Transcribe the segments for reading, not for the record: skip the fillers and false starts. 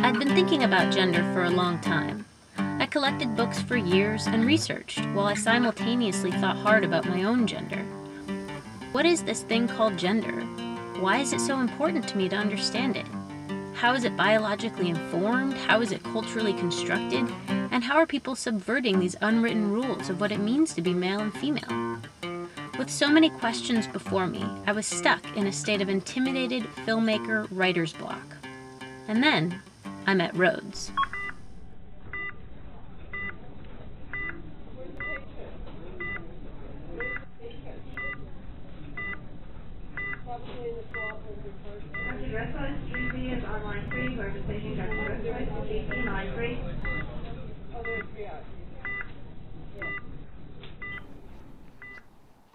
I'd been thinking about gender for a long time. I collected books for years and researched, while I simultaneously thought hard about my own gender. What is this thing called gender? Why is it so important to me to understand it? How is it biologically informed? How is it culturally constructed? And how are people subverting these unwritten rules of what it means to be male and female? With so many questions before me, I was stuck in a state of intimidated filmmaker writer's block. And then, I met Rhodes.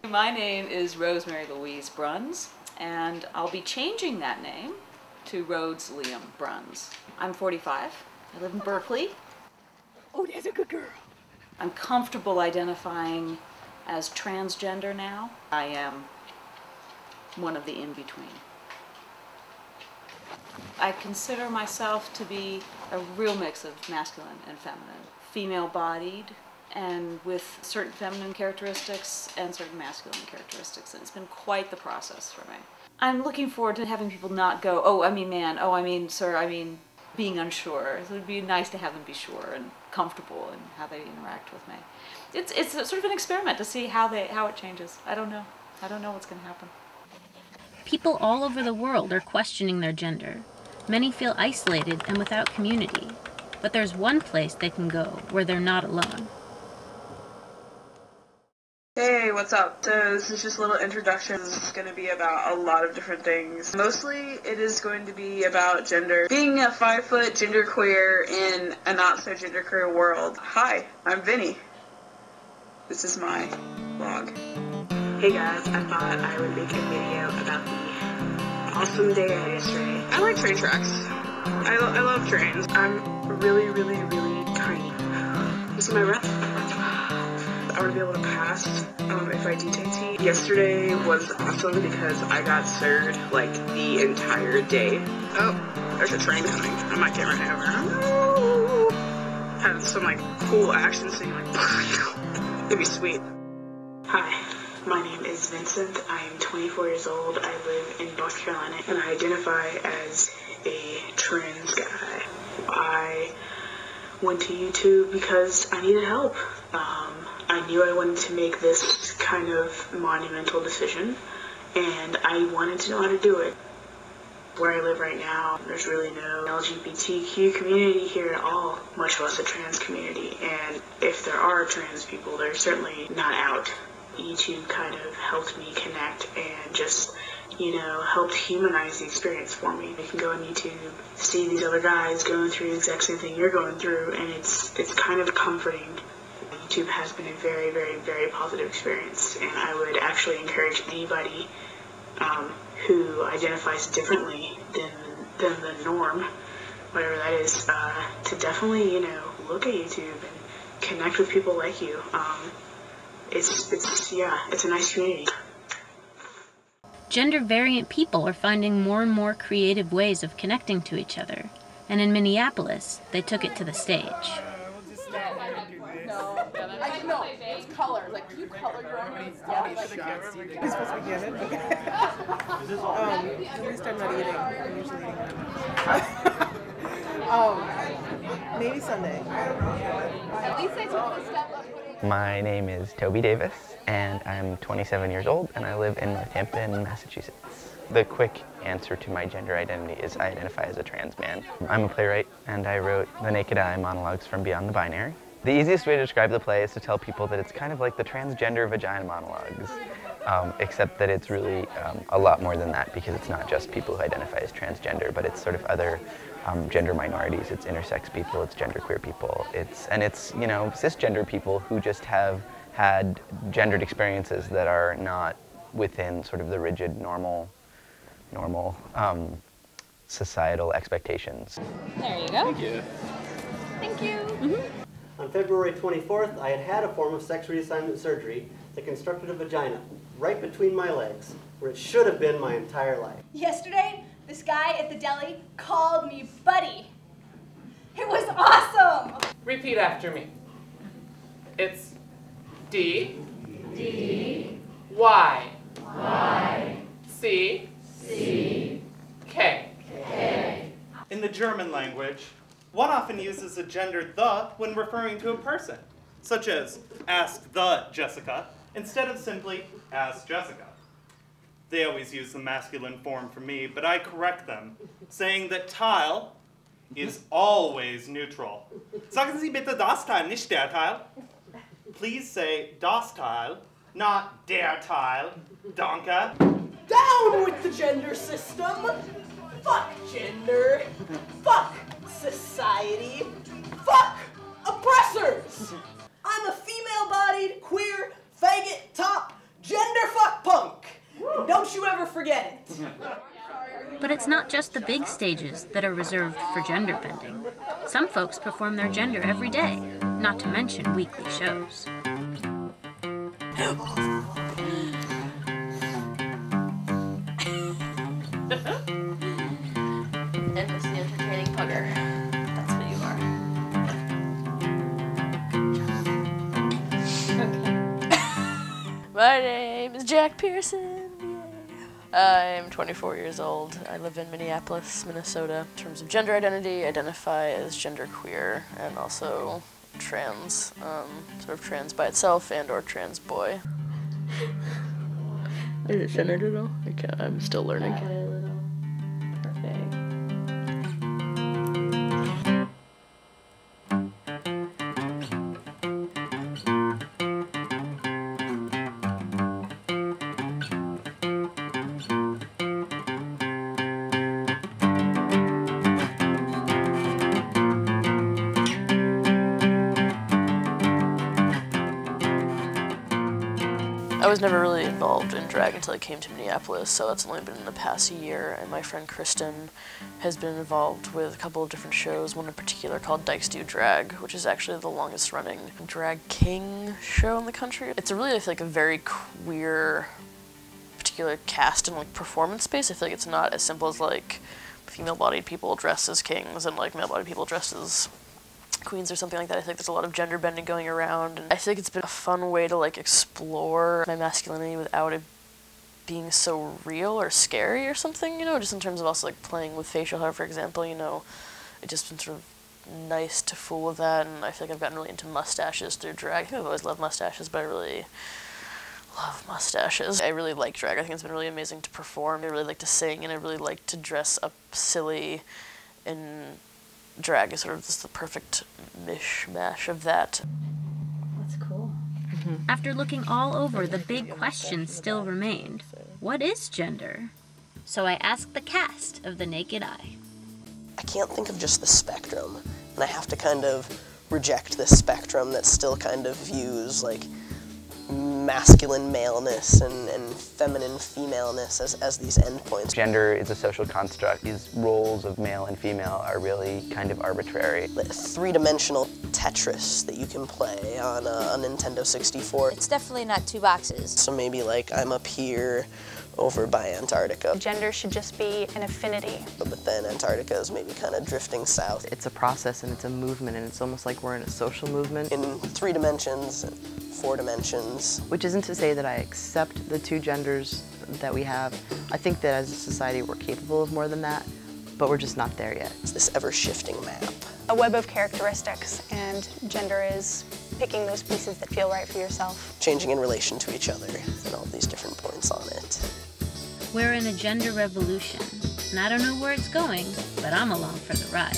My name is Rosemary Louise Bruns, and I'll be changing that name to Rhodes Liam Bruns. I'm 45. I live in Berkeley. Oh, that's a good girl. I'm comfortable identifying as transgender now. I am one of the in-between. I consider myself to be a real mix of masculine and feminine, female-bodied, and with certain feminine characteristics and certain masculine characteristics. And it's been quite the process for me. I'm looking forward to having people not go, oh, I mean man, oh, I mean sir, I mean being unsure. It would be nice to have them be sure and comfortable in how they interact with me. It's a sort of an experiment to see how it changes. I don't know. I don't know what's going to happen. People all over the world are questioning their gender. Many feel isolated and without community. But there's one place they can go where they're not alone. Hey, what's up? So this is just a little introduction. This is going to be about a lot of different things. Mostly it is going to be about gender. Being a 5-foot genderqueer in a not so genderqueer world. Hi, I'm Vinny. This is my vlog. Hey guys, I thought I would make a video about the awesome day I had yesterday. I like train tracks. I love trains. I'm really, really, really tiny. This is my breath. I want to be able to pass if I do take T. Yesterday was awesome because I got served like the entire day. Oh, there's a train coming. I might get run over. Had some like cool action scene, like it'd be sweet. Hi, my name is Vincent. I am 24 years old. I live in North Carolina and I identify as a trans guy. I went to YouTube because I needed help. I knew I wanted to make this kind of monumental decision, and I wanted to know how to do it. Where I live right now, there's really no LGBTQ community here at all, much less a trans community, and if there are trans people, they're certainly not out. YouTube kind of helped me connect and just, helped humanize the experience for me. You can go on YouTube, see these other guys going through the exact same thing you're going through, and it's kind of comforting. YouTube has been a very, very, very positive experience, and I would actually encourage anybody who identifies differently than the norm, whatever that is, to definitely, look at YouTube and connect with people like you. It's a nice community. Gender variant people are finding more and more creative ways of connecting to each other, and in Minneapolis, they took it to the stage. No, it's color. Like, you color your own. You're supposed to be given? Okay. At least I'm not eating. I'm usually eating. Maybe Sunday. At least I took the step of putting... My name is Toby Davis, and I'm 27 years old, and I live in Northampton, Massachusetts. The quick answer to my gender identity is I identify as a trans man. I'm a playwright, and I wrote The Naked Eye monologues from Beyond the Binary. The easiest way to describe the play is to tell people that it's kind of like the transgender vagina monologues, except that it's really a lot more than that, because it's not just people who identify as transgender, but it's sort of other gender minorities. It's intersex people, it's genderqueer people, it's cisgender people who just have had gendered experiences that are not within sort of the rigid normal societal expectations. There you go. Thank you. Thank you. Mm-hmm. On February 24th, I had a form of sex reassignment surgery that constructed a vagina right between my legs, where it should have been my entire life. Yesterday, this guy at the deli called me buddy. It was awesome! Repeat after me. It's D. D. Y. Y. C. C. K. K. In the German language, one often uses the gender the when referring to a person, such as ask the Jessica, instead of simply ask Jessica. They always use the masculine form for me, but I correct them, saying that Teil is always neutral. Sagen Sie bitte das Teil, nicht der Teil. Please say das Teil, not der Teil. Danke. Down with the gender system! Fuck gender! Fuck society! Fuck oppressors! I'm a female-bodied, queer, faggot, top, gender fuck punk! And don't you ever forget it! But it's not just the big stages that are reserved for gender bending. Some folks perform their gender every day, not to mention weekly shows. Endlessly entertaining pugger. That's what you are. My name is Jack Pearson. I'm 24 years old. I live in Minneapolis, Minnesota. In terms of gender identity, I identify as genderqueer and also trans, sort of trans by itself and or trans boy. Is it centered at all? I'm still learning. Perfect. I was never really involved in drag until I came to Minneapolis, so that's only been in the past year, and my friend Kristen has been involved with a couple of different shows, one in particular called Dykes Do Drag, which is actually the longest running drag king show in the country. It's a really, I feel like, a very queer particular cast and like performance space. I feel like it's not as simple as like female-bodied people dressed as kings and like male-bodied people dressed as queens or something like that. I think there's a lot of gender bending going around, and I feel like it's been a fun way to like explore my masculinity without it being so real or scary or something, you know, just in terms of also like playing with facial hair, for example, you know. It's just been sort of nice to fool with that, and I feel like I've gotten really into mustaches through drag. I think I've always loved mustaches, but I really love mustaches. I really like drag. I think it's been really amazing to perform. I really like to sing, and I really like to dress up silly, and drag is sort of just the perfect mishmash of that. That's cool. After looking all over, the big question still remained. What is gender? So I asked the cast of The Naked Eye. I can't think of just the spectrum, and I have to kind of reject this spectrum that still kind of views like masculine maleness and feminine femaleness as these endpoints. Gender is a social construct. These roles of male and female are really kind of arbitrary. Like a three-dimensional Tetris that you can play on a Nintendo 64. It's definitely not two boxes. So maybe like I'm up here over by Antarctica. Gender should just be an affinity. But then Antarctica is maybe kind of drifting south. It's a process and it's a movement, and it's almost like we're in a social movement. In 3 dimensions, 4 dimensions. Which isn't to say that I accept the 2 genders that we have. I think that as a society we're capable of more than that, but we're just not there yet. It's this ever-shifting map. A web of characteristics, and gender is picking those pieces that feel right for yourself. Changing in relation to each other, and all these different points on it. We're in a gender revolution, and I don't know where it's going, but I'm along for the ride.